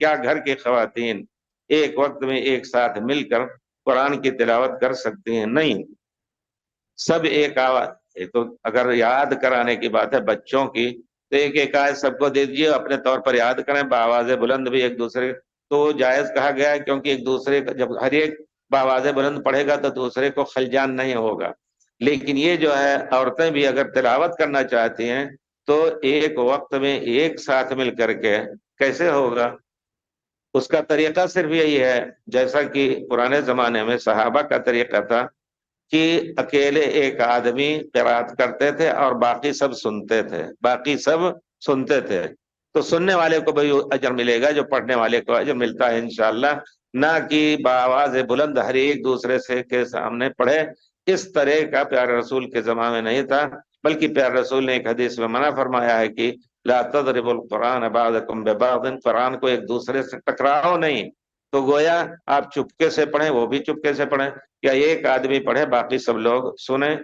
کیا گھر کی خواتین ایک وقت میں ایک ساتھ مل کر قرآن کی تلاوت کر سکتی ہیں؟ نہیں، سب ایک آواز. تو اگر یاد کرانے کی بات ہے بچوں کی، تو ایک ایک آیت سب کو دے دیجیے، اپنے طور پر یاد کریں بآواز بلند بھی ایک دوسرے تو جائز کہا گیا ہے، کیونکہ ایک دوسرے کا جب ہر ایک بآواز بلند پڑھے گا تو دوسرے کو خلجان نہیں ہوگا. لیکن یہ جو ہے عورتیں بھی اگر تلاوت کرنا چاہتی ہیں تو ایک وقت میں ایک ساتھ مل کر کے کیسے ہوگا؟ اس کا طریقہ صرف یہی ہے جیسا کہ پرانے زمانے میں صحابہ کا طریقہ تھا کہ اکیلے ایک آدمی قرات کرتے تھے اور باقی سب سنتے تھے. تو سننے والے کو بھی اجر ملے گا جو پڑھنے والے کو اجر ملتا ہے انشاءاللہ، نہ کہ بآواز بلند ہر ایک دوسرے سے کے سامنے پڑھے. اس طرح کا پیارے رسول کے زمانے میں نہیں تھا، بلکہ پیارے رسول نے ایک حدیث میں منع فرمایا ہے کہ لا تضرب القرآن بعضکم ببعض، قرآن کو ایک دوسرے سے ٹکراؤ نہیں. تو گویا آپ چپکے سے پڑھیں، وہ بھی چپکے سے پڑھیں، یا ایک آدمی پڑھے باقی سب لوگ سنیں.